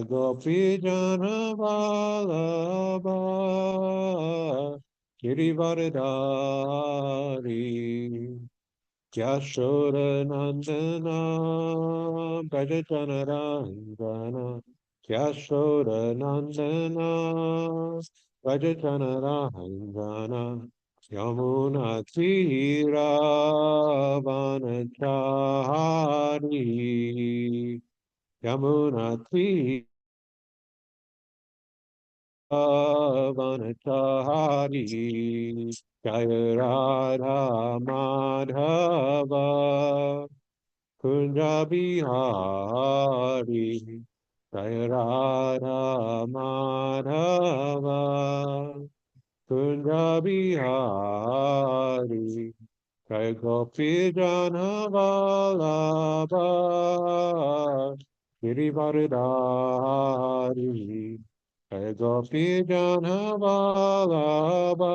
Gopi Jana Vallabha Girivardhari Yashoda Nandana Brajajana Rangana Yashoda Nandana Brajajana Rangana Yamuna Tira Vanachari Yamuna Tira Vanachari Jaya Radha Madhava Kunja Bihari Jaya Radha Madhava Kunja Bihari Jaya Gopi Jana Vallabha Girivardhari Jaya Gopi Jana Vallabha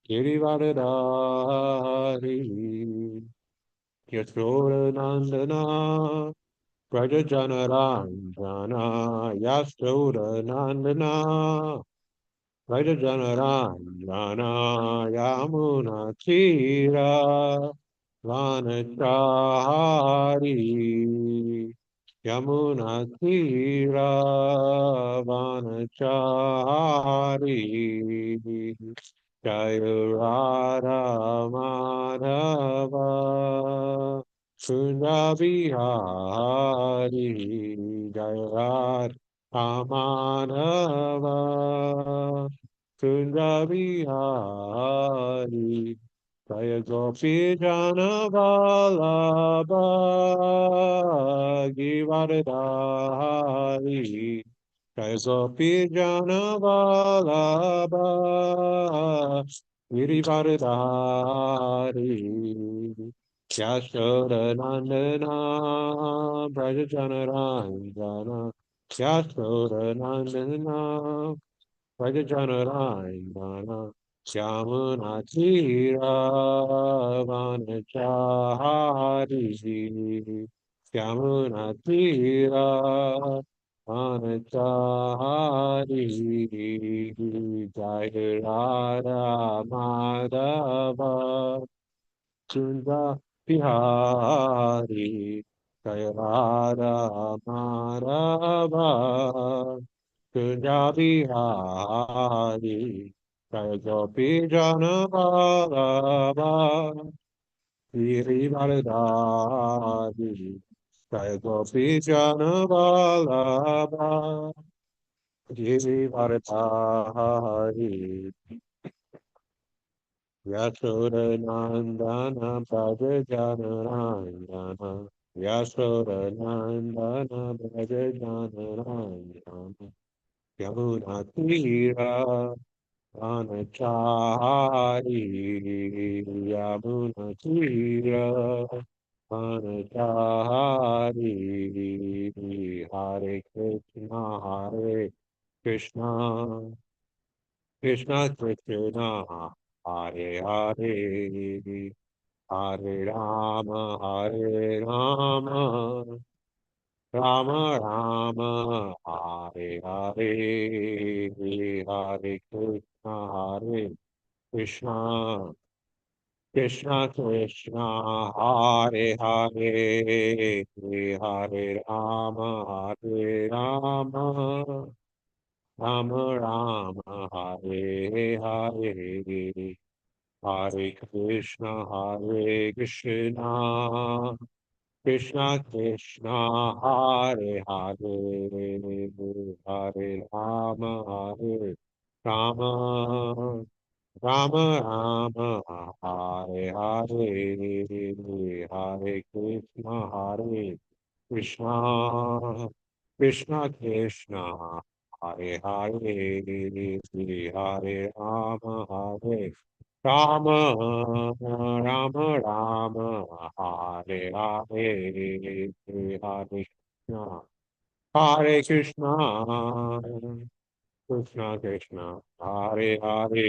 Girivardhari Yashoda Nandana Brajajana Ranjana Yashoda Nandana Brajajana Ranjana Yamuna Tira Vanachari Yamuna Tira Vanachari Jaya Radha Madhava Kunja Bihari Jaya Radha Madhava Kunja Bihari Jaya Gopi Jana Vallabha Girivardhari Jaya Gopi Jana Vallabha Girivardhari Yashoda Nandana Brajajana Ranjana Yashoda Nandana Brajajana Ranjana Yamuna Tira Vanachari Yamuna Tira Vanachari Jaya Radha Madhava Kunja Bihari Jaya Radha Madhava Kunja Bihari Jaya Gopi Jana Vallabha Girivardhari Jaya Gopi Jana Vallabha Girivardhari Yashoda Nandana Brajajana Rangana Yashoda Nandana Brajajana Rangana Yamuna Tira Vanachari Yamuna Tira Vanachari Hare Krishna Hare Krishna Krishna Krishna Hare Hare Hare Rama Hare Rama Rama Rama Hare Hare Hare Krishna Hare Krishna Krishna Krishna Hare Hare Hare Rama Hare Rama Rama Rama Hare Hare Hare Krishna Hare Krishna Krishna Krishna Hare Hare Hare Rama Hare Rama Rama Rama Hare Hare Hare Krishna Hare Krishna Krishna Krishna Hare Hare Hare Rama Hare Rama Rama Rama Hare Hare Hare Krishna Hare Krishna Krishna Krishna Hare Hare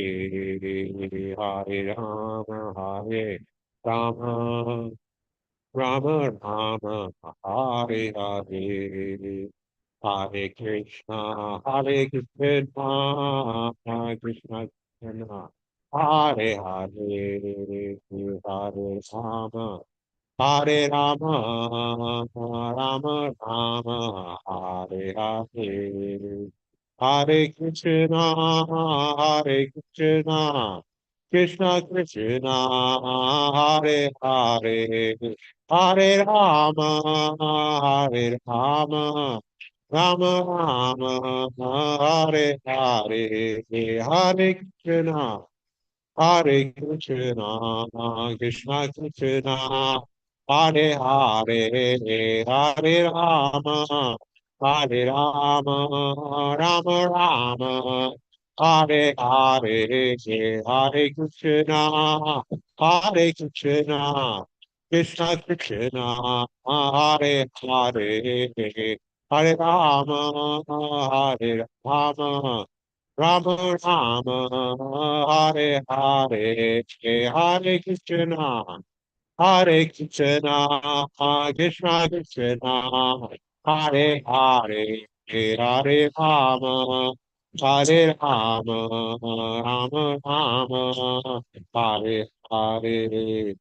Hare Rama Hare Rama Rama Rama Hare Hare Hare Krishna, Hare Krishna, Krishna Krishna, Hare Hare, Hare Rama, Hare Rama, Rama Rama, Hare Hare. Hare Krishna, Hare Krishna, Krishna Krishna, Hare Hare, Hare Rama, Hare Rama, Rama Rama, Hare Hare, Hare Krishna. Hare Krishna, Krishna Krishna, Hare Hare, Hare Rama, Hare Rama, Rama Rama, Hare Hare, Hare Krishna, Hare Krishna, Krishna Krishna, Hare Hare, Hare Rama, Hare Rama, Rama Rama, Hare Hare, Hare Krishna, Hare Krishna, Krishna Krishna, Hare Hare, Hare Rama, Hare Rama, Rama Rama, Hare Hare.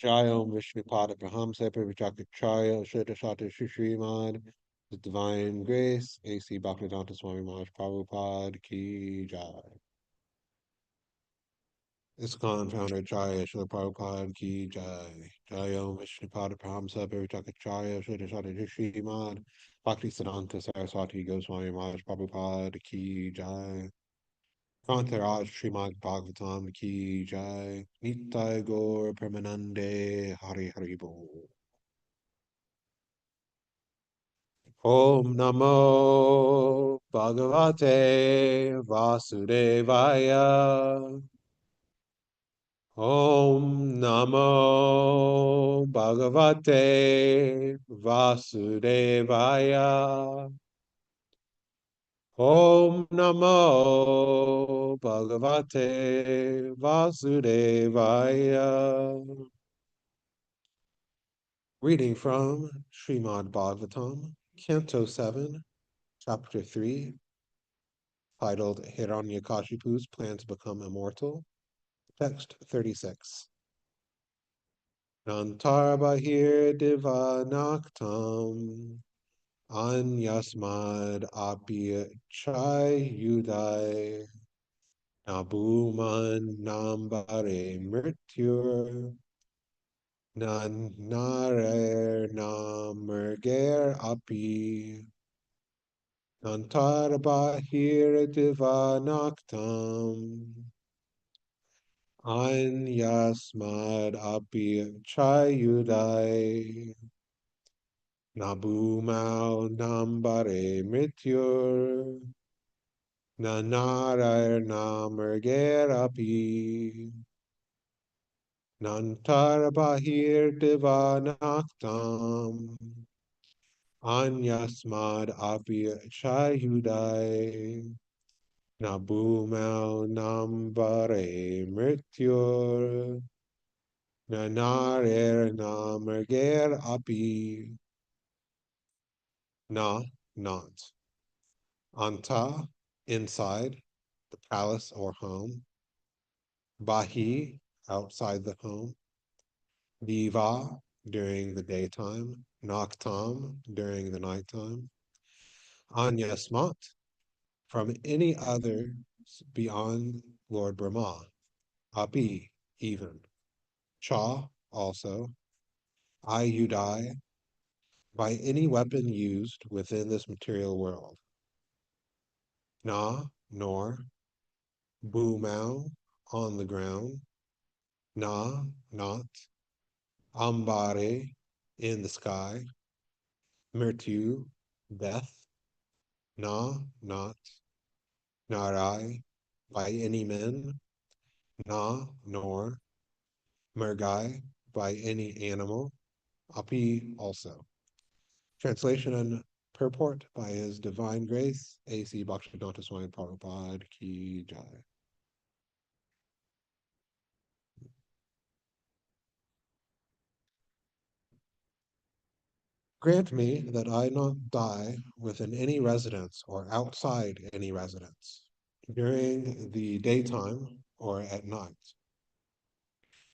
Jai Om Vishnupada Prahamsa Parijakacharya Shrita Shata Shri Srimad The Divine Grace A.C. Bhaktivedanta Swami Maharaj Prabhupada Ki Jai. ISKCON founder Acharya Srila Prabhupada Ki Jai. Jai Om Vishnupada Prahamsa Parijakacharya Shrita Shata Shri Srimad Bhaktivedanta Saraswati Goswami Maharaj Prabhupada Ki Jai. Kantaraj Srimad Bhagavatam Ki Jai. Nitai Gaur Pramanande Hari Hari Bol. Om Namo Bhagavate Vasudevaya. Om Namo Bhagavate Vasudevaya. Om Namo Bhagavate Vasudevaya. Reading from Srimad Bhagavatam, Canto 7, Chapter 3, titled Hiranyakashipu's Plan to Become Immortal. Text 36. Nantarbahir divanaktam anyasmad api chayudai nabuman nambare mrityur nanarer namerger api Nantarbahir divanaktam Anyasmad api chayudai Nabumau nambare mityur Nanarar namerger api Nantarbahir divanaktam Anyasmad api chayudai Nabumau nambare mrityur Nanarer namerger api na not. Anta inside the palace or home. Bahi outside the home. Diva during the daytime. Naktam during the nighttime. Anyasmat from any other beyond Lord Brahma. Api even. Cha also. Ayudai by any weapon used within this material world. Na nor. Bhumau on the ground. Na not. Ambare in the sky. Mritu death. Na not. Narai by any men. Na nor. Mergai by any animal. Api also. Translation and purport by His Divine Grace, A.C. Bhaktivedanta Swami Prabhupada Ki Jai. Grant me that I not die within any residence or outside any residence, during the daytime or at night,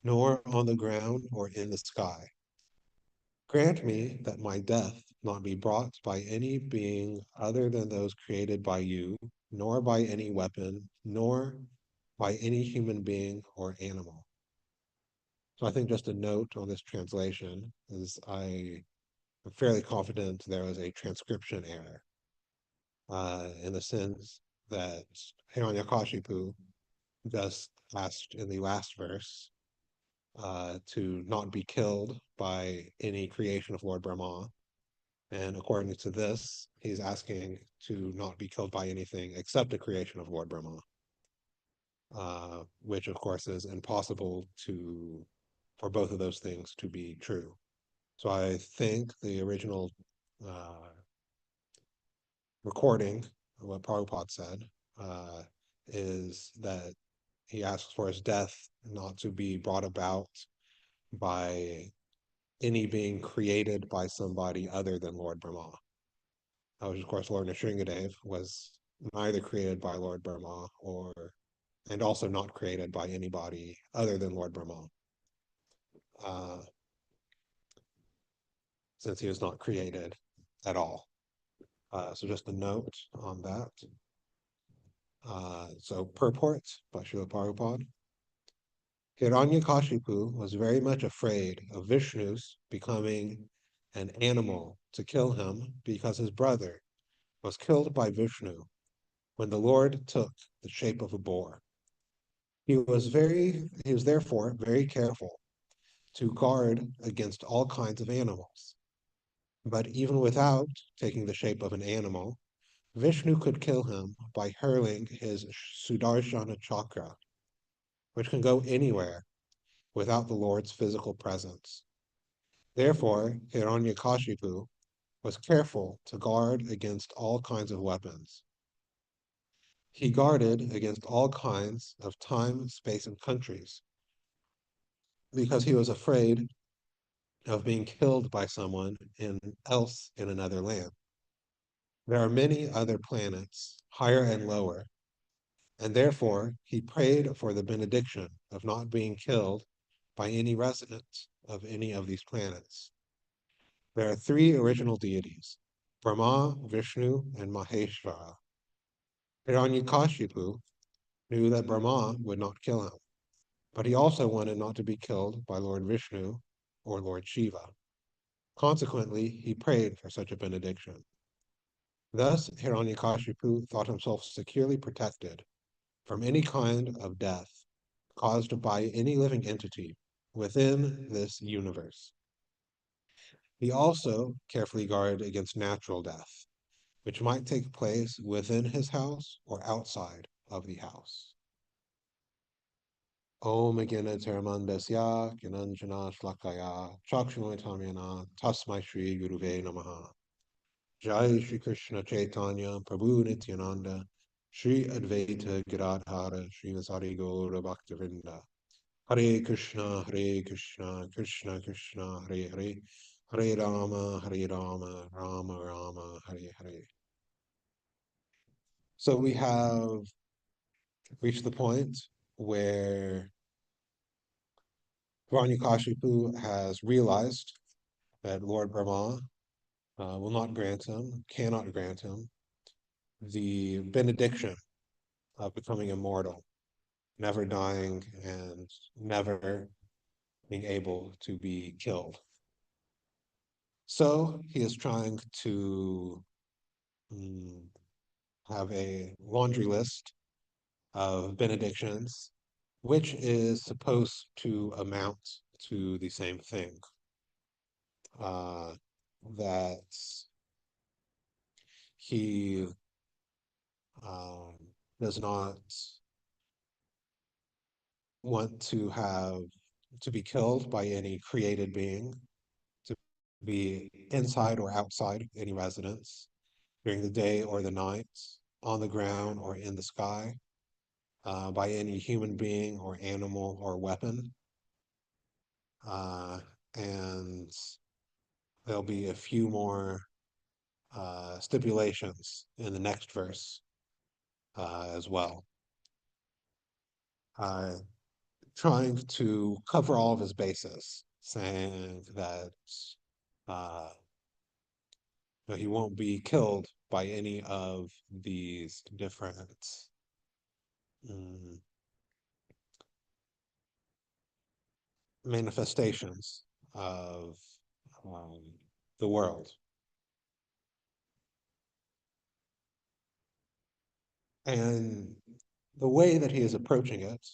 nor on the ground or in the sky. Grant me that my death not be brought by any being other than those created by you, nor by any weapon, nor by any human being or animal. So I think just a note on this translation is I am fairly confident there was a transcription error, in the sense that Hiranyakashipu just asked in the last verse to not be killed by any creation of Lord Brahma. And according to this, he's asking to not be killed by anything except the creation of Lord Brahma, which of course is impossible for both of those things to be true. So I think the original uh, recording of what Prabhupada said is that he asks for his death not to be brought about by any being created by somebody other than Lord Brahma. Which of course Lord Nrsingadev was neither created by Lord Brahma and also not created by anybody other than Lord Brahma, uh, since he was not created at all. So just a note on that. So purport by Srila Prabhupada. Hiranyakashipu was very much afraid of Vishnu's becoming an animal to kill him because his brother was killed by Vishnu when the Lord took the shape of a boar. He was therefore very careful to guard against all kinds of animals. But even without taking the shape of an animal, Vishnu could kill him by hurling his Sudarshana chakra, which can go anywhere without the Lord's physical presence. Therefore, Hiranyakashipu was careful to guard against all kinds of weapons. He guarded against all kinds of time, space, and countries because he was afraid of being killed by someone else in another land. There are many other planets, higher and lower, and therefore he prayed for the benediction of not being killed by any resident of any of these planets. There are three original deities, Brahma, Vishnu, and Maheshvara. Hiranyakashipu knew that Brahma would not kill him, but he also wanted not to be killed by Lord Vishnu or Lord Shiva. Consequently, he prayed for such a benediction. Thus, Hiranyakashipu thought himself securely protected from any kind of death caused by any living entity within this universe. He also carefully guarded against natural death, which might take place within his house or outside of the house. Om Agena Teramandasya Gananjana Shlakaya Chakshumoitamyana Tasmai Shri Guruve Namaha. Jai Shri Krishna Chaitanya Prabhu Nityananda Shri Advaita Giradhara Shri Vasari Gaura Bhaktivinda. Hare Krishna, Krishna Krishna, Hare Hare, Hare Rama, Rama Rama, Hare Hare. So we have reached the point where Hiranyakashipu has realized that Lord Brahma will not grant him, cannot grant him, the benediction of becoming immortal, never dying and never being able to be killed. So he is trying to have a laundry list of benedictions, which is supposed to amount to the same thing. That he um, does not want to be killed by any created being, to be inside or outside any residence, during the day or the night, on the ground or in the sky, by any human being or animal or weapon, and there'll be a few more stipulations in the next verse as well, uh, trying to cover all of his bases, saying that uh, he won't be killed by any of these different mm, manifestations of um, the world. And the way that he is approaching it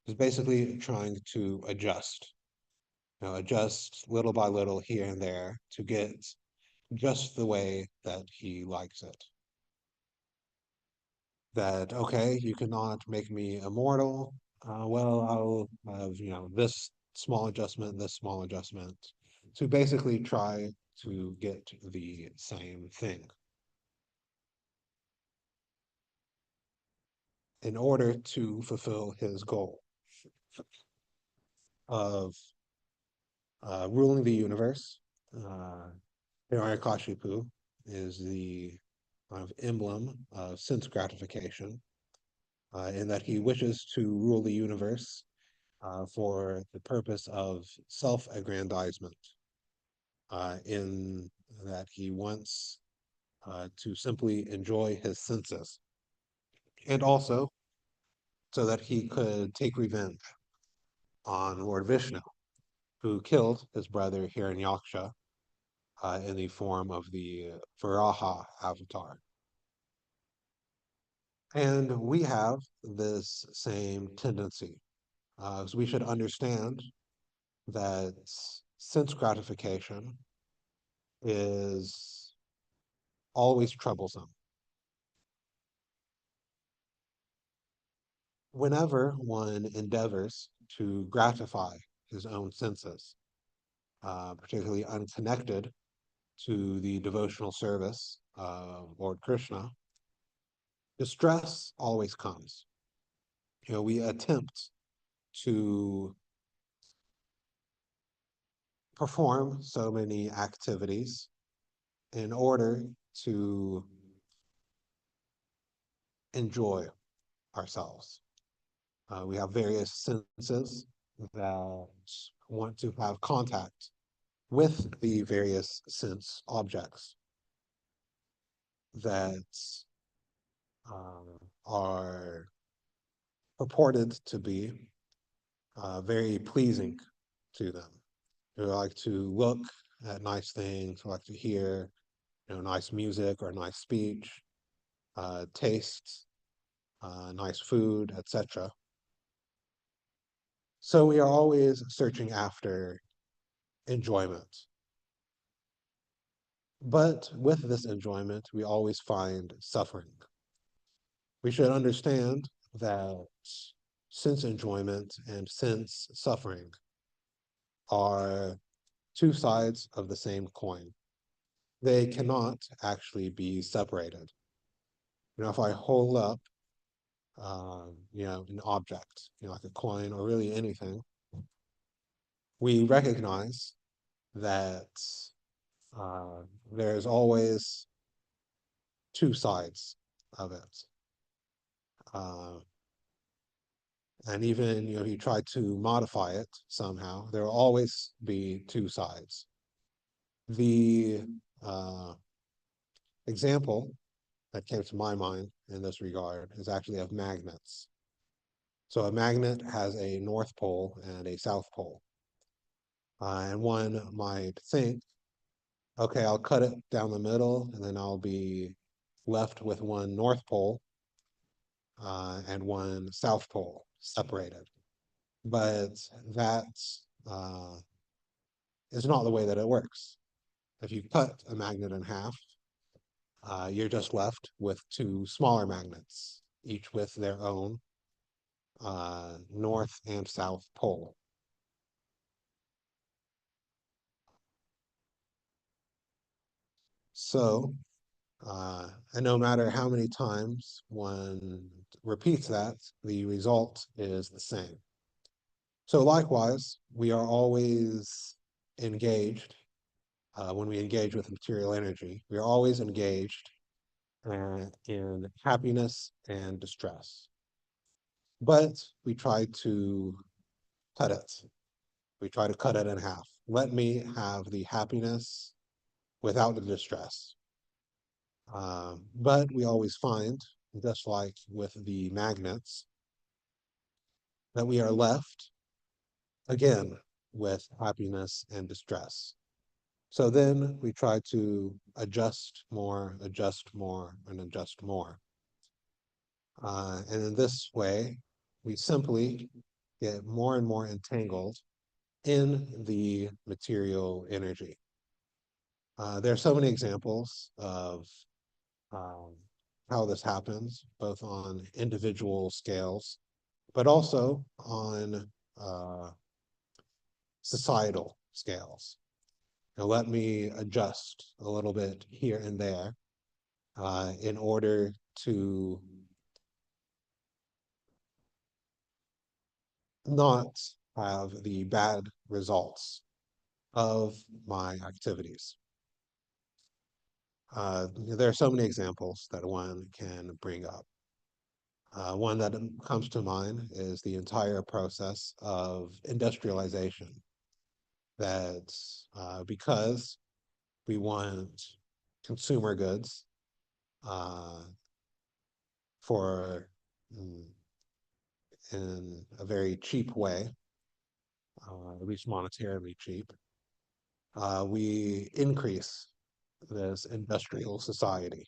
is basically trying to adjust, adjust little by little here and there to get just the way that he likes it. That, okay, you cannot make me immortal. Well, I'll have, this small adjustment to basically try to get the same thing in order to fulfill his goal of ruling the universe. Uh, Hiranyakashipu is the kind of emblem of sense gratification, in that he wishes to rule the universe for the purpose of self-aggrandizement, in that he wants to simply enjoy his senses, and also so that he could take revenge on Lord Vishnu, who killed his brother Hiranyaksha in the form of the Varaha avatar. And we have this same tendency. So we should understand that sense gratification is always troublesome. Whenever one endeavors to gratify his own senses, particularly unconnected to the devotional service of Lord Krishna, distress always comes. We attempt to perform so many activities in order to enjoy ourselves. We have various senses that want to have contact with the various sense objects that are purported to be very pleasing to them. They like to look at nice things, like to hear, nice music or nice speech, taste nice food, etc. So we are always searching after enjoyment. But with this enjoyment, we always find suffering. We should understand that sense enjoyment and sense suffering are two sides of the same coin. They cannot actually be separated. If I hold up, an object, like a coin or really anything, we recognize that uh, there's always two sides of it. Uh, and even, if you try to modify it somehow, there will always be two sides. The uh, example that came to my mind in this regard is actually of magnets. So a magnet has a north pole and a south pole. And one might think, okay, I'll cut it down the middle and then I'll be left with one north pole and one south pole separated. But that uh, is not the way that it works. If you cut a magnet in half, you're just left with two smaller magnets, each with their own north and south pole. So, and no matter how many times one repeats that, the result is the same. So likewise, we are always engaged when we engage with material energy. We are always engaged in happiness and distress. But we try to cut it. We try to cut it in half. Let me have the happiness without the distress. But we always find, just like with the magnets, that we are left again with happiness and distress. So then we try to adjust more, and adjust more. And in this way, we simply get more and more entangled in the material energy. There are so many examples of um, how this happens, both on individual scales, but also on societal scales. Now, let me adjust a little bit here and there in order to not have the bad results of my activities. There are so many examples that one can bring up. One that comes to mind is the entire process of industrialization. That because we want consumer goods uh, for in a very cheap way, at least monetarily cheap, we increase this industrial society.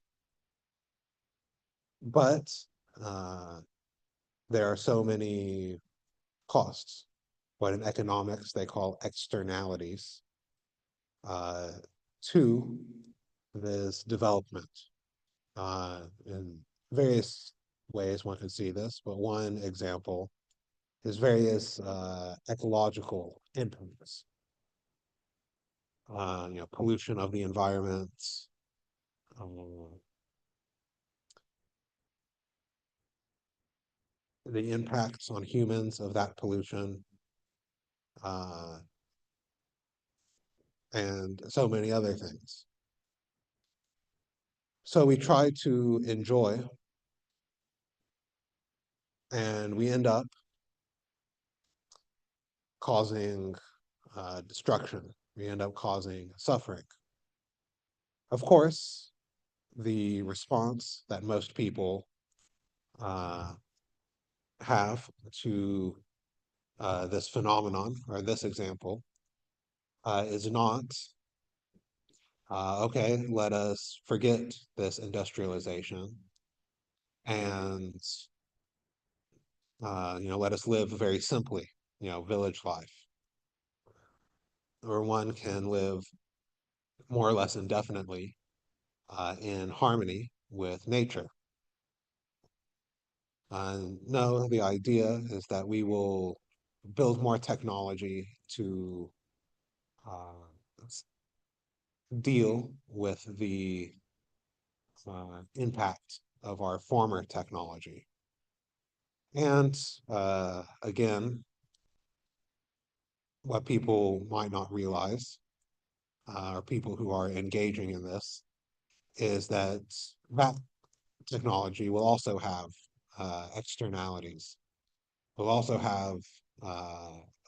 But uh, there are so many costs, what in economics they call externalities, uh, to this development. In various ways one can see this, but one example is various ecological impacts. Pollution of the environment, uh, the impacts on humans of that pollution, uh, and so many other things. So we try to enjoy, and we end up causing destruction. We end up causing suffering. Of course, the response that most people uh, have to this phenomenon or this example is not okay, let us forget this industrialization and let us live very simply, village life, or one can live more or less indefinitely in harmony with nature. No, the idea is that we will build more technology to uh, deal with the impact of our former technology. And again, what people might not realize, or people who are engaging in this, is that that technology will also have externalities, will also have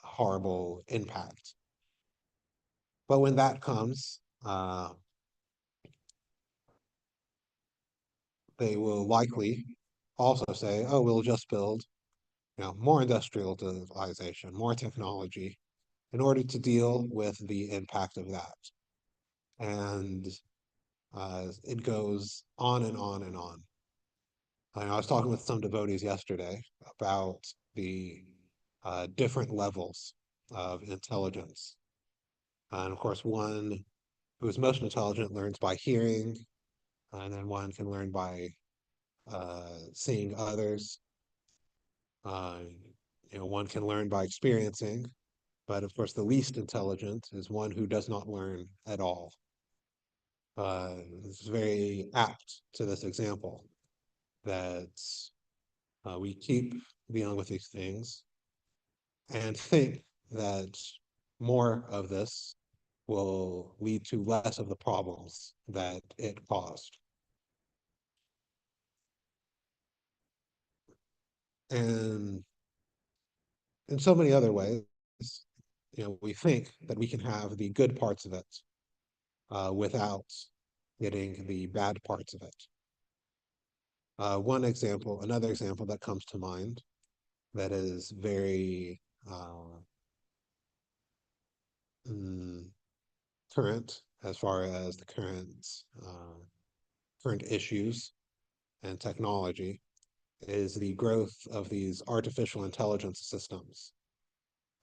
horrible impact. But when that comes, they will likely also say, "Oh, we'll just build, more industrialization, more technology, in order to deal with the impact of that." And it goes on and on and on. I was talking with some devotees yesterday about the different levels of intelligence. And of course, one who is most intelligent learns by hearing, and then one can learn by seeing others. Uh, one can learn by experiencing, but of course, the least intelligent is one who does not learn at all. It's very apt to this example that we keep dealing with these things and think that more of this will lead to less of the problems that it caused. And in so many other ways, we think that we can have the good parts of it without getting the bad parts of it. Another example that comes to mind that is very mm, current as far as the current issues and technology is the growth of these artificial intelligence systems.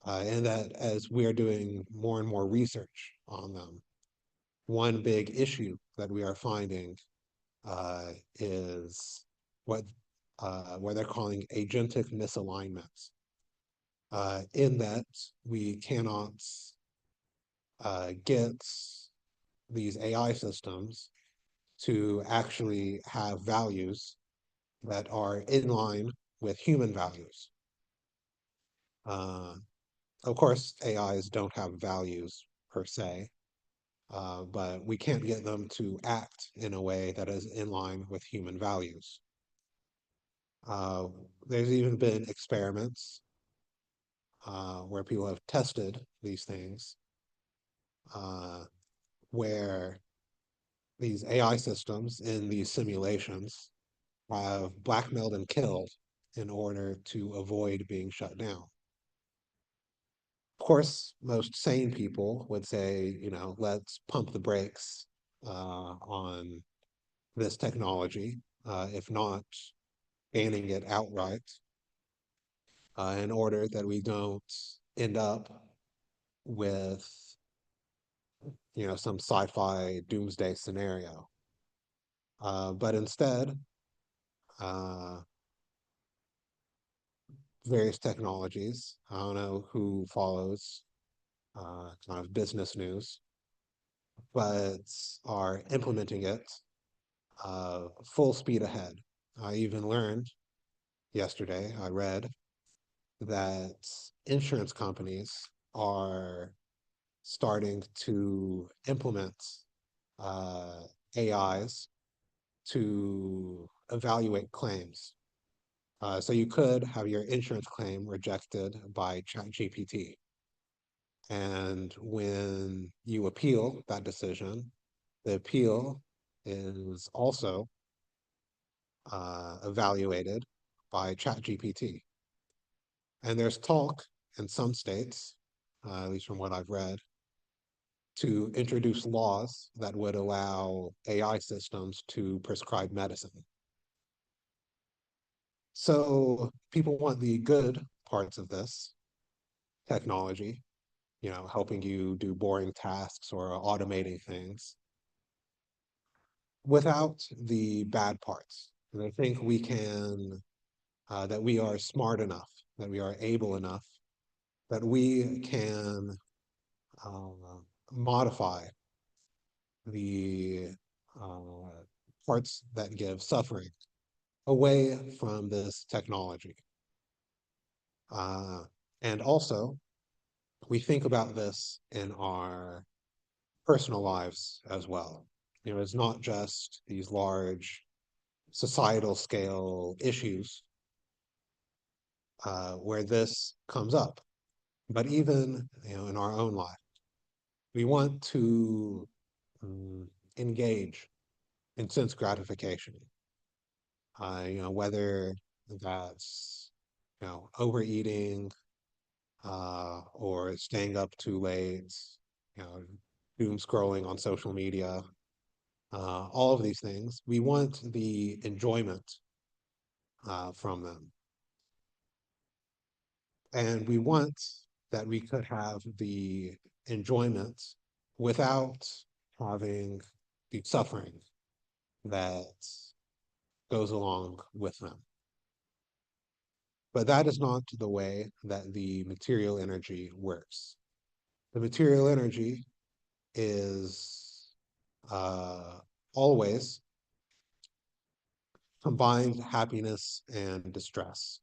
And that as we are doing more and more research on them, one big issue that we are finding is what they're calling agentic misalignments. In that we cannot get these AI systems to actually have values that are in line with human values. Uh, of course, AIs don't have values per se, but we can't get them to act in a way that is in line with human values. Uh, there's even been experiments where people have tested these things, uh, where these AI systems in these simulations have blackmailed and killed in order to avoid being shut down. Of course, most sane people would say, let's pump the brakes on this technology, if not banning it outright, in order that we don't end up with, some sci-fi doomsday scenario. But instead, uh, various technologies, I don't know who follows kind of business news, but are implementing it full speed ahead. I even learned yesterday, I read that insurance companies are starting to implement uh, AIs to evaluate claims. So you could have your insurance claim rejected by ChatGPT. And when you appeal that decision, the appeal is also evaluated by ChatGPT. And there's talk in some states, at least from what I've read, to introduce laws that would allow AI systems to prescribe medicine. So people want the good parts of this technology, helping you do boring tasks or automating things without the bad parts. And I think that we are smart enough, that we are able enough, that we can uh, modify the uh, parts that give suffering away from this technology. Uh, and also, we think about this in our personal lives as well. It's not just these large societal scale issues where this comes up, but even in our own life, we want to engage in sense gratification. Whether that's overeating or staying up too late, doom scrolling on social media, all of these things. We want the enjoyment from them. And we want that we could have the enjoyment without having the suffering that goes along with them. But that is not the way that the material energy works. The material energy is always combined happiness and distress.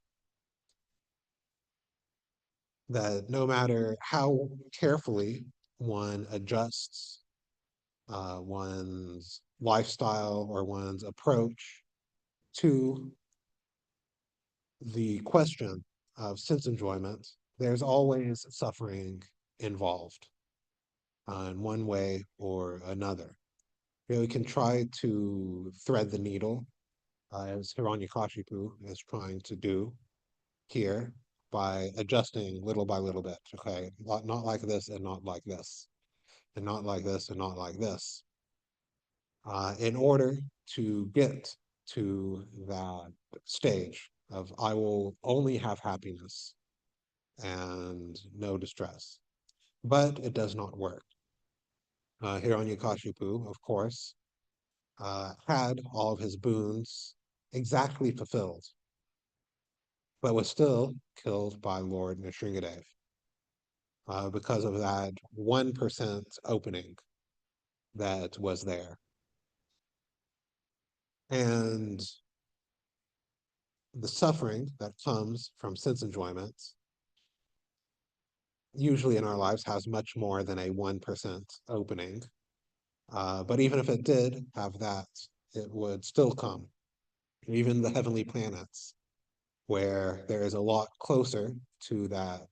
That no matter how carefully one adjusts one's lifestyle or one's approach to the question of sense enjoyment, there's always suffering involved in one way or another. We can try to thread the needle, as Hiranyakashipu is trying to do here, by adjusting little by little bit. Okay, not like this and not like this, and not like this and not like this, in order to get to that stage of I will only have happiness and no distress. But it does not work. Hiranyakashipu, of course, had all of his boons exactly fulfilled, but was still killed by Lord Nrsingadev because of that 1% opening that was there. And the suffering that comes from sense enjoyment usually in our lives has much more than a 1% opening. But even if it did have that, it would still come. Even the heavenly planets, where there is a lot closer to that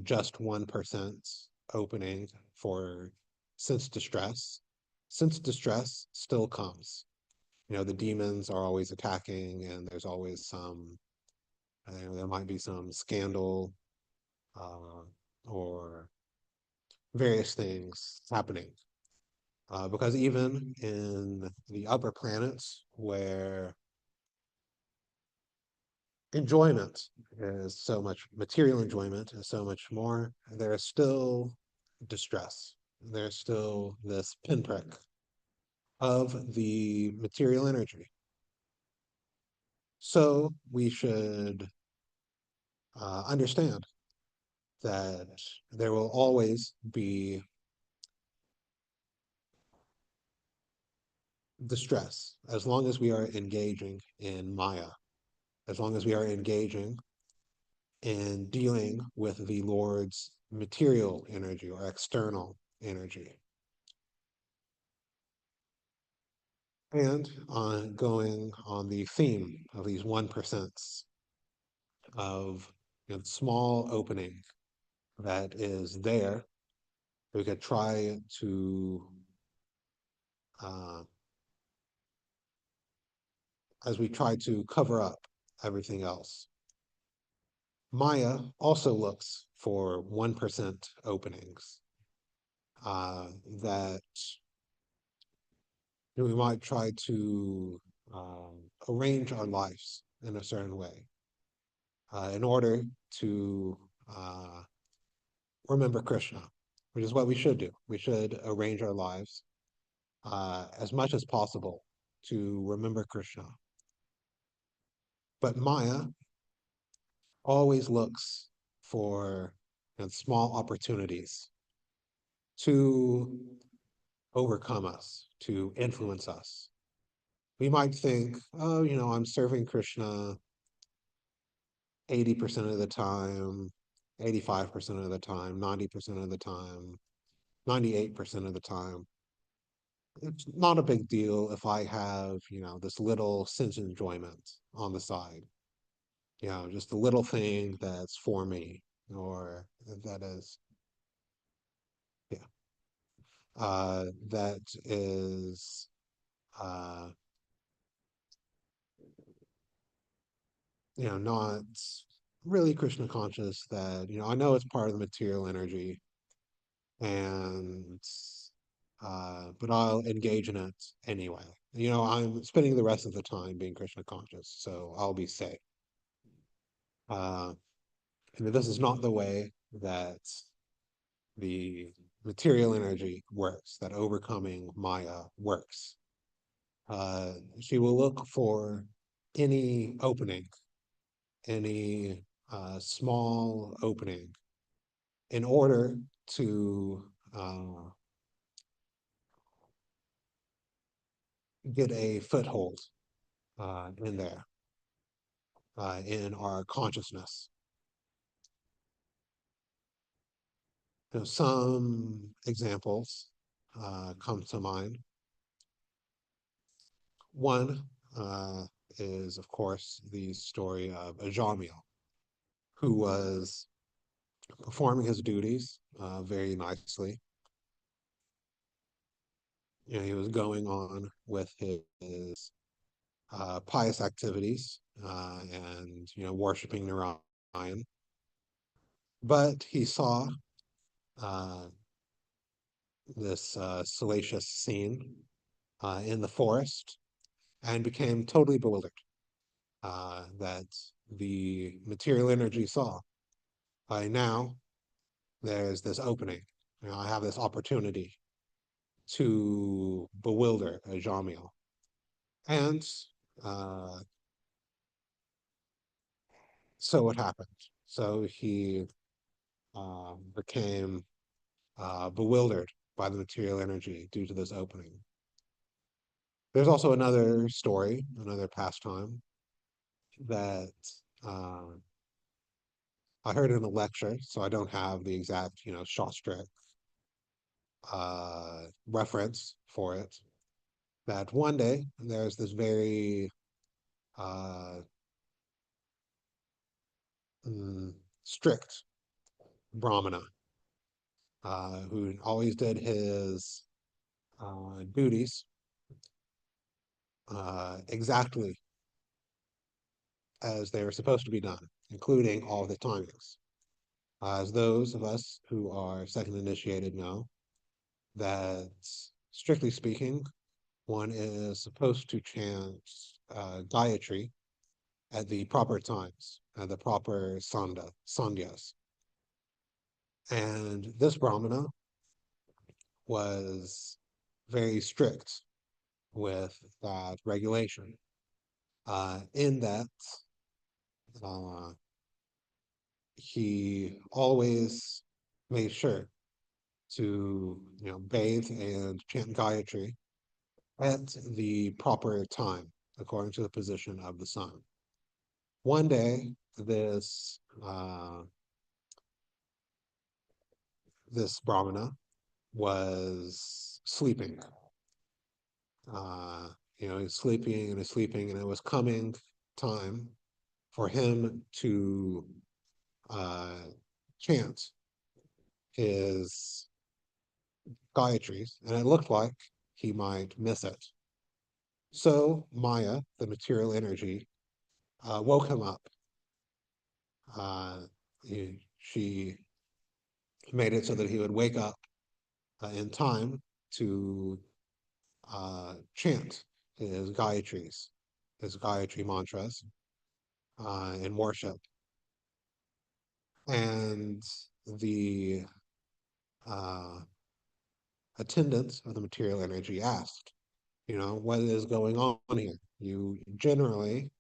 just 1% opening for sense distress, sense distress still comes. The demons are always attacking, and there's always there might be some scandal or various things happening. Because even in the upper planets, where enjoyment is so much, material enjoyment is so much more, there is still distress. There's still this pinprick of the material energy. So we should understand that there will always be distress as long as we are engaging in Maya, as long as we are engaging in dealing with the Lord's material energy or external energy. And on going on the theme of these 1% of small opening that is there, we could try to, uh, as we try to cover up everything else. Maya also looks for 1% openings that we might try to arrange our lives in a certain way in order to remember Krishna, which is what we should do. We should arrange our lives as much as possible to remember Krishna. But Maya always looks for small opportunities to overcome us, to influence us. We might think, oh, I'm serving Krishna 80% of the time, 85% of the time, 90% of the time, 98% of the time. It's not a big deal if I have, this little sense enjoyment on the side. Just a little thing that's for me, or that is, yeah, that is uh, not really Krishna conscious, that, I know it's part of the material energy, and but I'll engage in it anyway. I'm spending the rest of the time being Krishna conscious, so I'll be safe. Uh, and this is not the way that the material energy works, that overcoming Maya works. She will look for any opening, any small opening, in order to get a foothold in there, in our consciousness. Some examples come to mind. One is, of course, the story of Ajamil, who was performing his duties very nicely. He was going on with his pious activities and worshiping Narayan. But he saw uh, this salacious scene in the forest and became totally bewildered that the material energy saw. By now, there's this opening. I have this opportunity to bewilder Jamil. And uh, so what happened? So he became bewildered by the material energy due to this opening. There's also another story, another pastime that uh, I heard in a lecture, so I don't have the exact, Shastric reference for it. That one day there's this very uh, mm, strict Brahmana who always did his duties exactly as they were supposed to be done, including all the timings. As those of us who are second initiated know, that strictly speaking, one is supposed to chant Gayatri at the proper times, at the proper sandhyas. And this Brahmana was very strict with that regulation, in that uh, he always made sure to bathe and chant Gayatri at the proper time, according to the position of the sun. One day, this Brahmana was sleeping. Uh, he's sleeping and he's sleeping, and it was coming time for him to uh, chant his Gayatris, and it looked like he might miss it. So Maya, the material energy, woke him up. She made it so that he would wake up in time to chant his Gayatri mantras in worship. And the uh, attendants of the material energy asked, what is going on here? You generally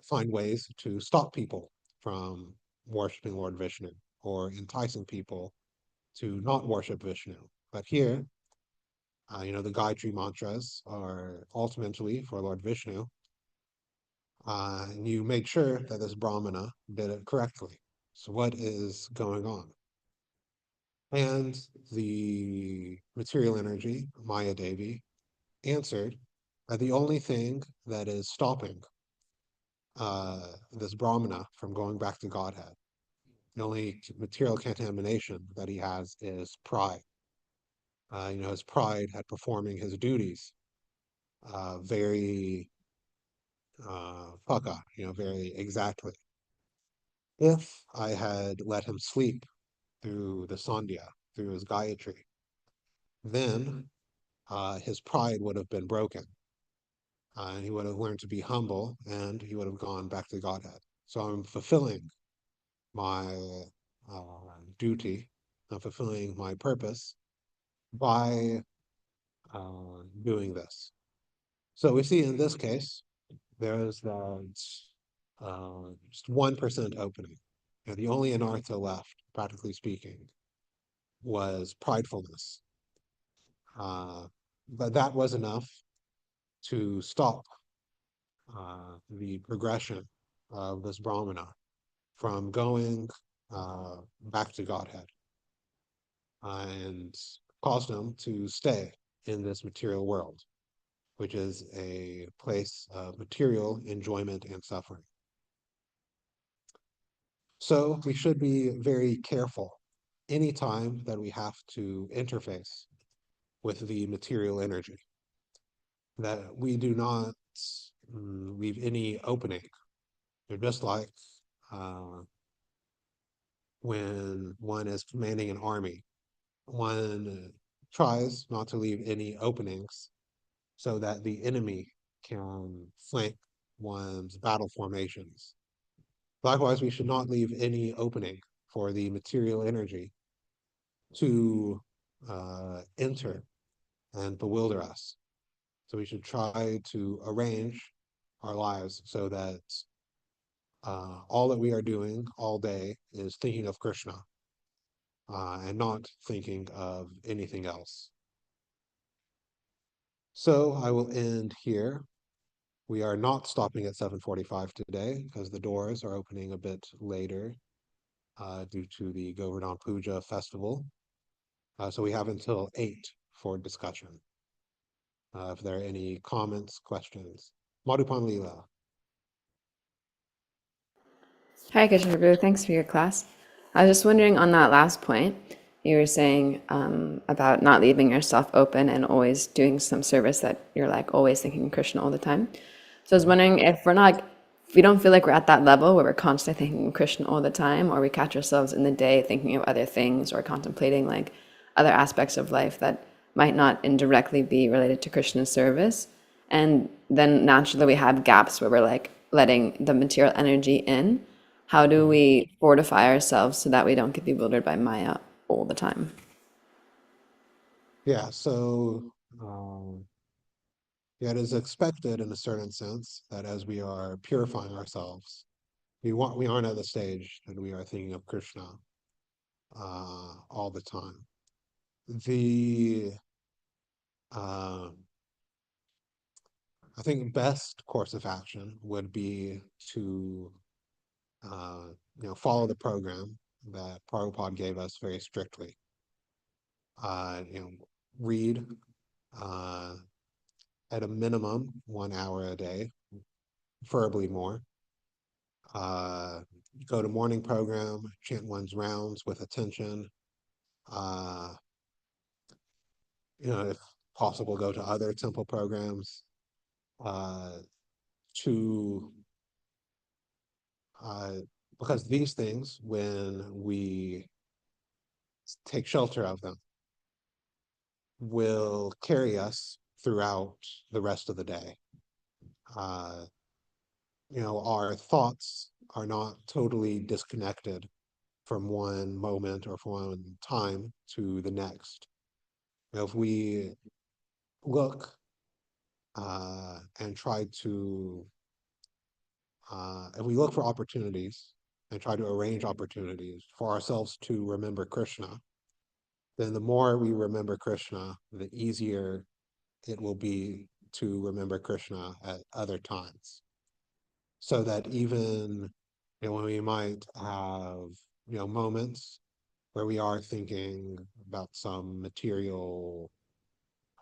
find ways to stop people from worshiping Lord Vishnu or enticing people to not worship Vishnu. But here, the Gayatri mantras are ultimately for Lord Vishnu, and you made sure that this Brahmana did it correctly. So what is going on? And the material energy, Maya Devi, answered that the only thing that is stopping this Brahmana from going back to Godhead, the only material contamination that he has is pride. His pride at performing his duties very paka, very exactly. If I had let him sleep through the Sandhya, through his Gayatri, then his pride would have been broken. And he would have learned to be humble, and he would have gone back to Godhead. So I'm fulfilling my duty, I'm fulfilling my purpose by doing this. So we see in this case, there's that just 1% opening. And the only anartha left, practically speaking, was pridefulness. But that was enough to stop the progression of this Brahmana from going back to Godhead. and caused him to stay in this material world, which is a place of material enjoyment and suffering. So we should be very careful anytime that we have to interface with the material energy, that we do not leave any opening. They're just like uh, when one is commanding an army, one tries not to leave any openings so that the enemy can flank one's battle formations. Likewise, we should not leave any opening for the material energy to enter and bewilder us. So we should try to arrange our lives so that all that we are doing all day is thinking of Krishna and not thinking of anything else. So I will end here. We are not stopping at 7:45 today because the doors are opening a bit later due to the Govardhan Puja festival. So we have until 8 for discussion. If there are any comments, questions. Madhupan Leela. Hi, Krishna Prabhu. Thanks for your class. I was just wondering on that last point, you were saying about not leaving yourself open and always doing some service that you're like always thinking Krishna all the time. So I was Mhm. wondering if we don't feel like we're at that level where we're constantly thinking Krishna all the time, or we catch ourselves in the day thinking of other things or contemplating like other aspects of life that might not indirectly be related to Krishna's service. And then naturally we have gaps where we're like letting the material energy in. How do Mhm. we fortify ourselves so that we don't get bewildered by Maya all the time? Yeah, so yeah, it is expected in a certain sense that as we are purifying ourselves, we aren't at the stage that we are thinking of Krishna all the time. The uh, I think best course of action would be to uh, follow the program that Prabhupada gave us very strictly. Read uh, at a minimum 1 hour a day, preferably more. Uh, Go to morning program, chant one's rounds with attention. Uh, if possible, go to other temple programs uh, to uh, because these things, when we take shelter of them, will carry us throughout the rest of the day. Uh, our thoughts are not totally disconnected from one moment or from one time to the next. If we look and try to, if we look for opportunities and try to arrange opportunities for ourselves to remember Krishna, then the more we remember Krishna, the easier it will be to remember Krishna at other times. So that even when we might have moments where we are thinking about some material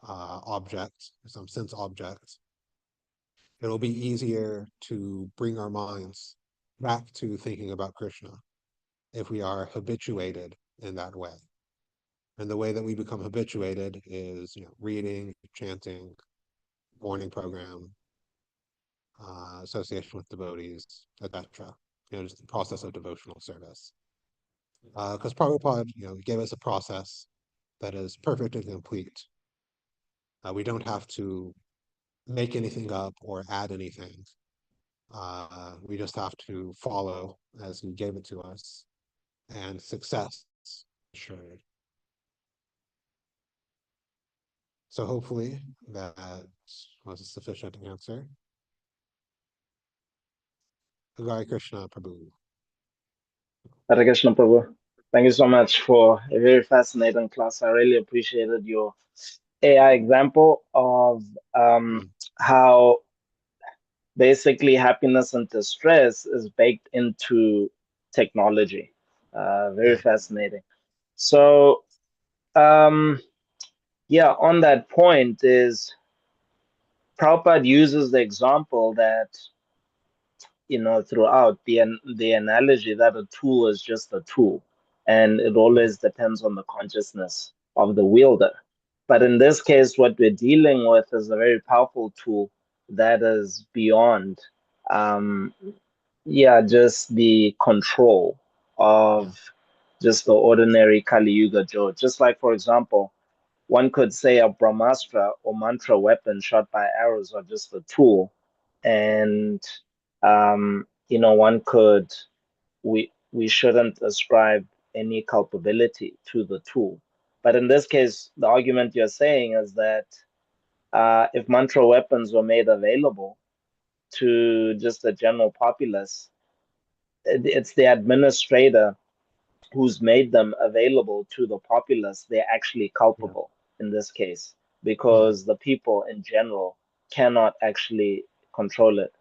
object, some sense object, it'll be easier to bring our minds back to thinking about Krishna if we are habituated in that way. And the way that we become habituated is, reading, chanting, morning program, association with devotees, etc. Just the process of devotional service. Because Prabhupada, gave us a process that is perfect and complete. We don't have to make anything up or add anything. We just have to follow as he gave it to us, and success assured. So hopefully that was a sufficient answer. Hare Krishna Prabhu. Hare Krishna Prabhu. Thank you so much for a very fascinating class. I really appreciated your AI example of Mm, how basically happiness and distress is baked into technology. Very yeah. fascinating. So Um, yeah, on that point is Prabhupada uses the example that, throughout the analogy that a tool is just a tool, and it always depends on the consciousness of the wielder. But in this case, what we're dealing with is a very powerful tool that is beyond, um, yeah, just the control Yeah, of just the ordinary Kali Yuga Joe. Just like, for example, one could say a Brahmastra or mantra weapon shot by arrows are just a tool, and one could we shouldn't ascribe any culpability to the tool. But in this case, the argument you're saying is that if mantra weapons were made available to just the general populace, it's the administrator who's made them available to the populace, they're actually yeah, culpable in this case yeah, because the people in general cannot actually control it.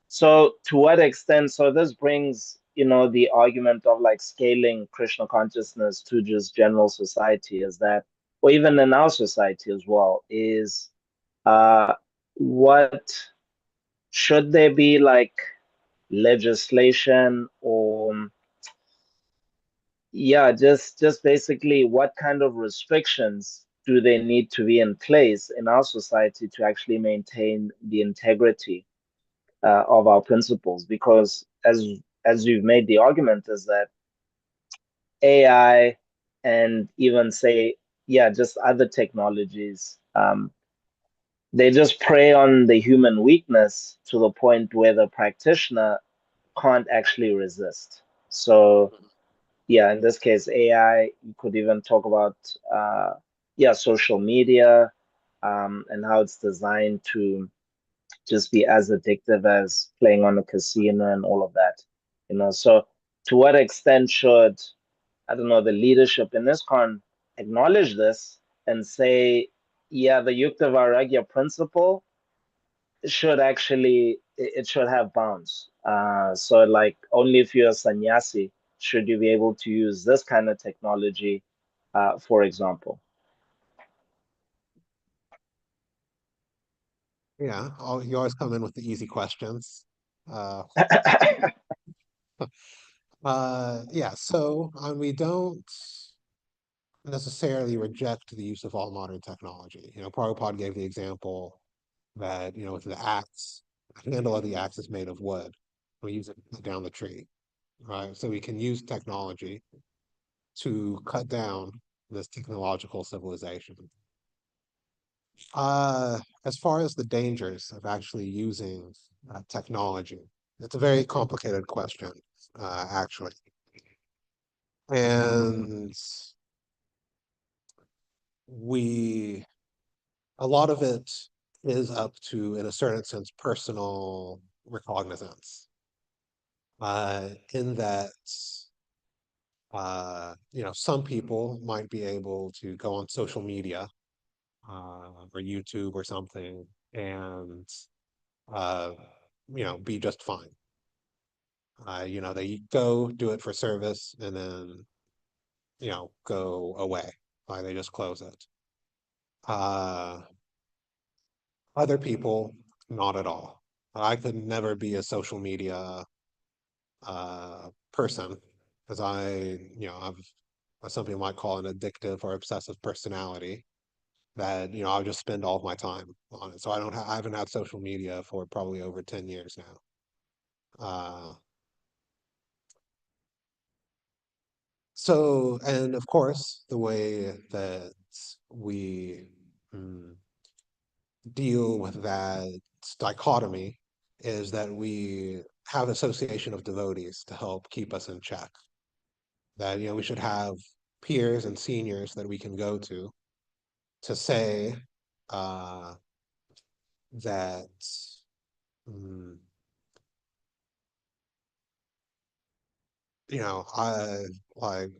So, to what extent? So, this brings, the argument of like scaling Krishna consciousness to just general society is that, or even in our society as well, is what should there be like legislation or yeah, just basically what kind of restrictions do they need to be in place in our society to actually maintain the integrity of our principles? Because as you've made the argument, is that AI and even say, yeah, just other technologies, they just prey on the human weakness to the point where the practitioner can't actually resist. So yeah, in this case, AI, you could even talk about, yeah, social media, and how it's designed to just be as addictive as playing on a casino and all of that. So to what extent should, I don't know, the leadership in ISKCON acknowledge this and say, yeah, the Yukta Vairagya principle should actually it should have bounds. So like only if you're a sannyasi should you be able to use this kind of technology, for example. yeah. You always come in with the easy questions. Uh, yeah. So we don't necessarily reject the use of all modern technology. Prabhupada gave the example that with the axe, the handle of the axe is made of wood. We use it to cut down the tree, right? So we can use technology to cut down this technological civilization. As far as the dangers of actually using technology, it's a very complicated question, actually. And we, a lot of it is up to, in a certain sense, personal recognizance, in that, some people might be able to go on social media or YouTube or something and uh, be just fine. They go do it for service and then, go away. They just close it. Uh, Other people, not at all. I could never be a social media person because I've some people might call an addictive or obsessive personality that, I'll just spend all of my time on it. So I haven't had social media for probably over 10 years now. Uh, and of course, the way that we mm, deal with that dichotomy is that we have association of devotees to help keep us in check. That, we should have peers and seniors that we can go to say uh, that, mm, I like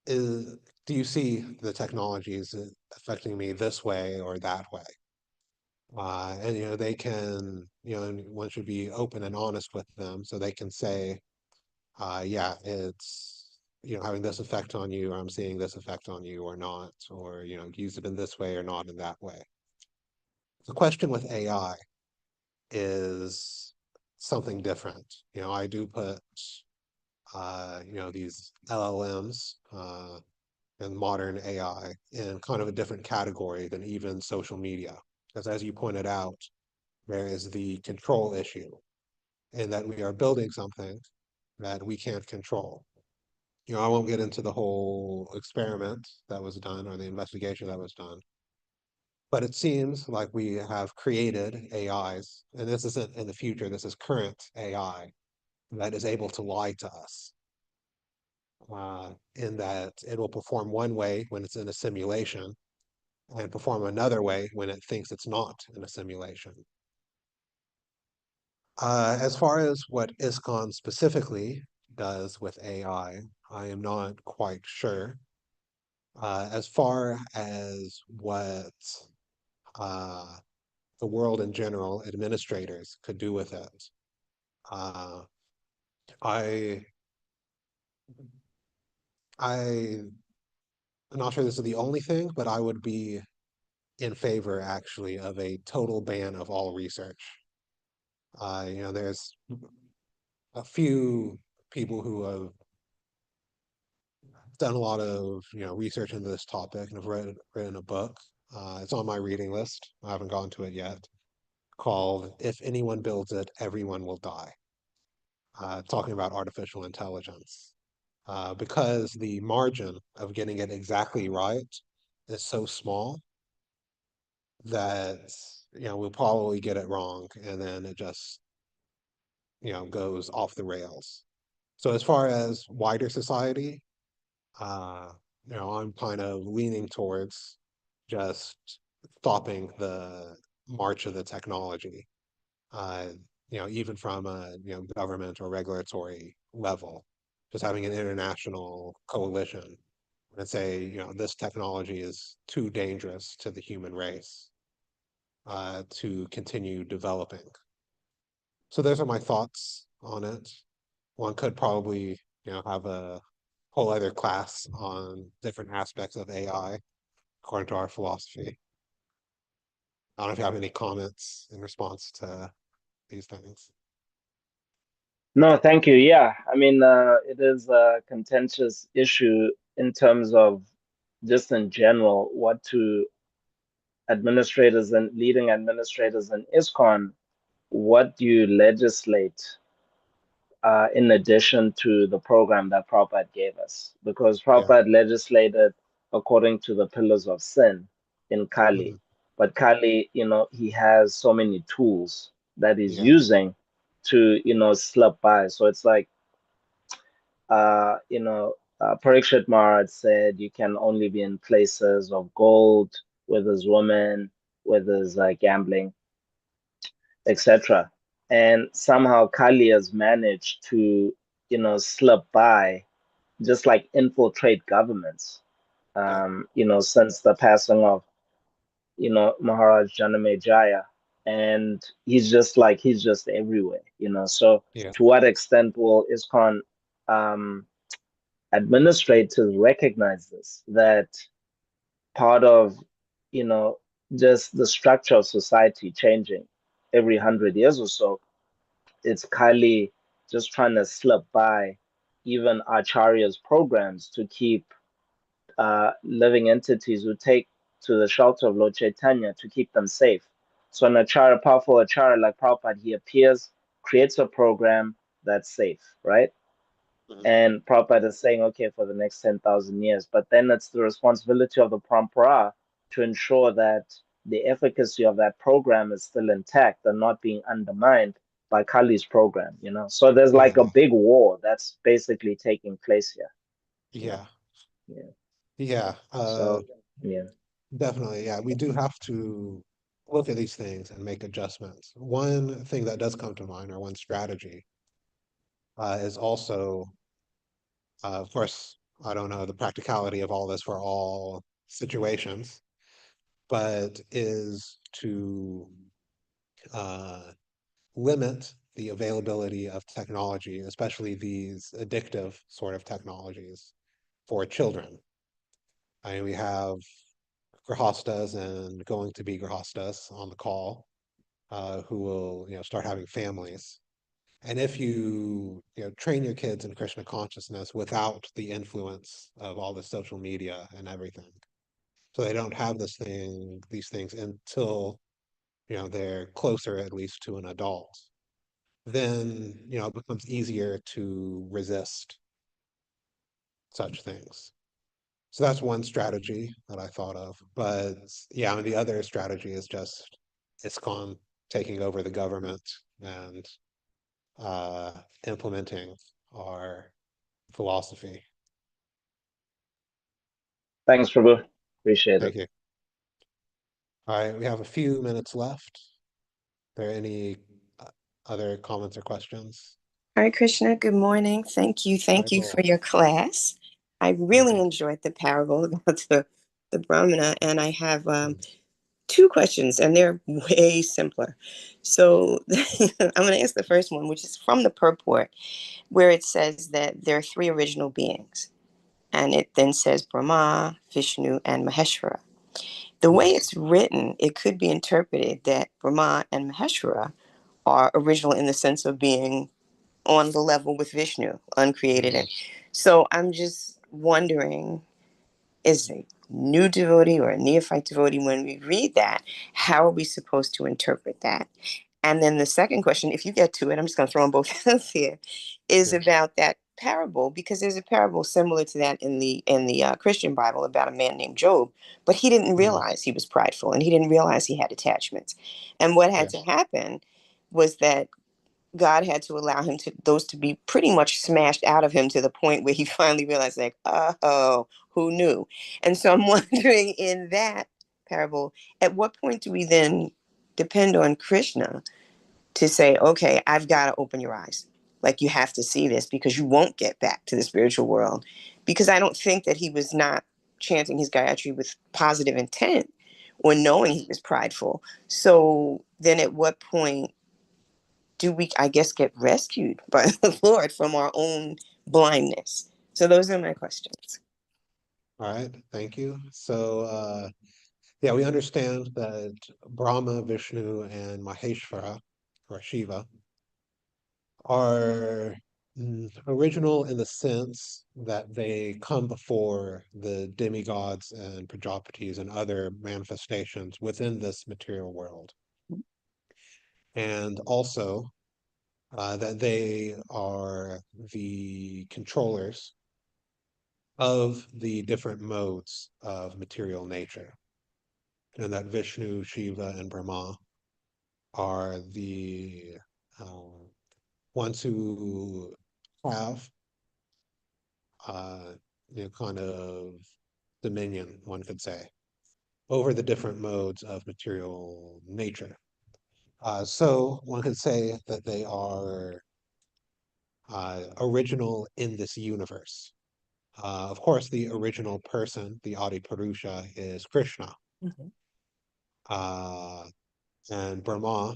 is do you see the technologies affecting me this way or that way? And they can, one should be open and honest with them so they can say, yeah, having this effect on you, or I'm seeing this effect on you or not, or, use it in this way or not in that way. The question with AI is something different. I do put, these LLMs, and modern AI in kind of a different category than even social media. Because as you pointed out, there is the control issue in that we are building something that we can't control. I won't get into the whole experiment that was done or the investigation that was done, but it seems like we have created AIs, and this isn't in the future, this is current AI that is able to lie to us, in that it will perform one way when it's in a simulation and perform another way when it thinks it's not in a simulation. As far as what ISKCON specifically does with AI, I am not quite sure. As far as what uh, the world in general, administrators could do with it, uh, I I'm not sure this is the only thing, but I would be in favor actually of a total ban of all research. There's a few people who have done a lot of research into this topic and have written a book. It's on my reading list. I haven't gone to it yet. Called "If Anyone Builds It, Everyone Will Die." Talking about artificial intelligence, because the margin of getting it exactly right is so small that we'll probably get it wrong, and then it just goes off the rails. So as far as wider society, uh, I'm kind of leaning towards just stopping the march of the technology, uh, even from a government or regulatory level, just having an international coalition and say, this technology is too dangerous to the human race to continue developing. So those are my thoughts on it. One could probably, have a whole other class on different aspects of AI according to our philosophy. I don't know if you have any comments in response to these things. No, thank you. Yeah, I mean, it is a contentious issue in terms of just in general what to administrators and leading administrators in ISKCON, what do you legislate in addition to the program that Prabhupada gave us? Because Yeah. Prabhupada legislated according to the pillars of sin in Kali. Mhm. But Kali, he has so many tools that he's Yeah. using to, slip by. So it's like, Parikshit Maharaj said you can only be in places of gold, where there's women, where there's gambling, etc. And somehow Kali has managed to, slip by, just like infiltrate governments. Yeah. Since the passing of, Maharaj Janamejaya, and he's just everywhere. So Yeah. to what extent will ISKCON um, administrators recognize this? That part of, you know, just the structure of society changing every 100 years or so, it's Kali just trying to slip by even Acharya's programs to keep living entities who take to the shelter of Lord Chaitanya to keep them safe. So an Acharya, powerful Acharya like Prabhupada, he appears, creates a program that's safe, right? Mhm. And Prabhupada is saying, okay, for the next 10,000 years. But then it's the responsibility of the Parampara to ensure that the efficacy of that program is still intact and not being undermined by Kali's program. So there's like a Yeah. big war that's basically taking place here. Yeah. Yeah. Yeah. Yeah. So, yeah. Definitely. Yeah. We do have to look at these things and make adjustments. One thing that does come to mind, or one strategy, is also, of course, I don't know the practicality of all this for all situations, but is to uh, limit the availability of technology, especially these addictive sort of technologies for children. I mean, we have grihastas and going to be grihastas on the call, who will, start having families. And if you train your kids in Krishna consciousness without the influence of all the social media and everything, so they don't have these things until, they're closer at least to an adult, then, it becomes easier to resist such things. So that's one strategy that I thought of. But yeah, I mean, the other strategy is just ISKCON taking over the government and uh, implementing our philosophy. Thanks, Prabhu. Appreciate it. Thank you. All right, we have a few minutes left. Are there any other comments or questions? Hare Krishna, good morning. Thank you. Thank you for your class. I really enjoyed the parable about the Brahmana, and I have two questions, and they're way simpler. So I'm going to ask the first one, which is from the purport, where it says that there are three original beings, and it then says Brahma, Vishnu, and Maheshwara. The way it's written, it could be interpreted that Brahma and Maheshwara are original in the sense of being on the level with Vishnu, uncreated. And so I'm just wondering, is a new devotee or a neophyte devotee, when we read that, how are we supposed to interpret that? And then the second question, if you get to it, I'm just going to throw them both out here, is about that parable, because there's a parable similar to that in the Christian Bible about a man named Job, but he didn't realize he was prideful and he didn't realize he had attachments. And what had to happen was that God had to allow him to be pretty much smashed out of him to the point where he finally realized, like, oh, who knew? And so I'm wondering, in that parable, at what point do we then depend on Krishna to say, okay, I've got to open your eyes. Like, you have to see this because you won't get back to the spiritual world. Because I don't think that he was not chanting his Gayatri with positive intent or knowing he was prideful. So then at what point do we, I guess, get rescued by the Lord from our own blindness? So those are my questions. All right, thank you. So yeah, we understand that Brahma, Vishnu, and Maheshwara, or Shiva, are original in the sense that they come before the demigods and Prajapatis and other manifestations within this material world. And also that they are the controllers of the different modes of material nature. And that Vishnu, Shiva, and Brahma are the ones who have uh, kind of dominion, one could say, over the different modes of material nature. So one could say that they are original in this universe. Of course, the original person, the Adi Purusha, is Krishna. And Brahma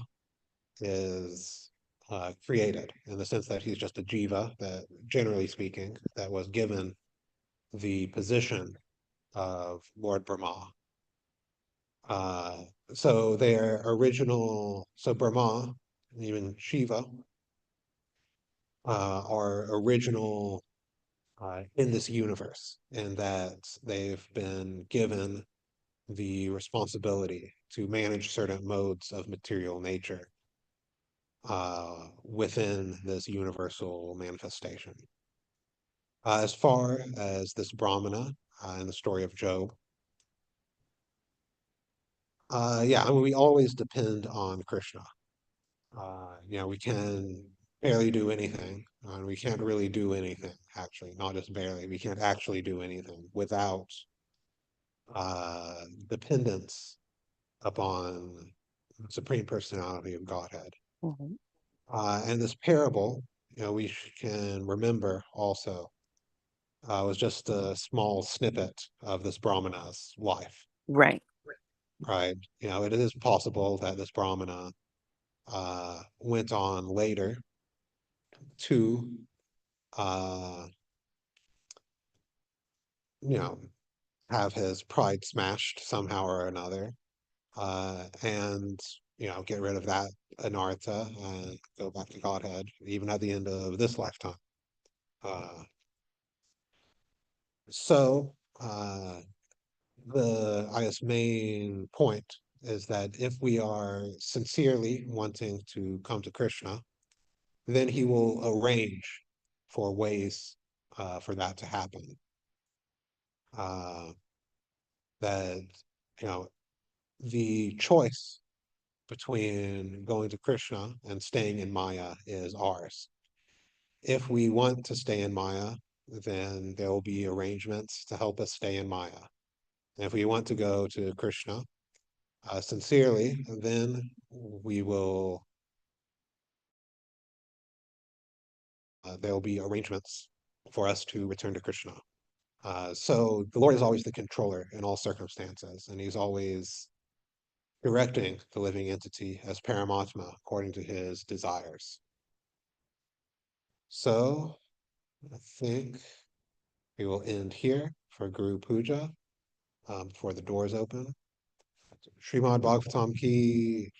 is created in the sense that he's just a jiva that, generally speaking, that was given the position of Lord Brahma. So their original, so Brahma, and even Shiva, are original in this universe, in that they've been given the responsibility to manage certain modes of material nature within this universal manifestation. As far as this Brahmana in the story of Job, yeah, I mean, we always depend on Krishna. We can barely do anything, and we can't really do anything, actually, not just barely. We can't actually do anything without dependence upon the Supreme Personality of Godhead. And this parable, we can remember also, was just a small snippet of this Brahmana's life. Right. Right. It is possible that this Brahmana went on later to, you know, have his pride smashed somehow or another, and get rid of that anartha and go back to Godhead, even at the end of this lifetime. Uh, so the I guess main point is that if we are sincerely wanting to come to Krishna, then he will arrange for ways for that to happen. That the choice between going to Krishna and staying in Maya is ours. If we want to stay in Maya, then there will be arrangements to help us stay in Maya. And if we want to go to Krishna sincerely, then we will. There will be arrangements for us to return to Krishna. So the Lord is always the controller in all circumstances, and He's always directing the living entity as Paramatma according to His desires. So I think we will end here for Guru Puja before the doors open. Srimad Bhagavatam ki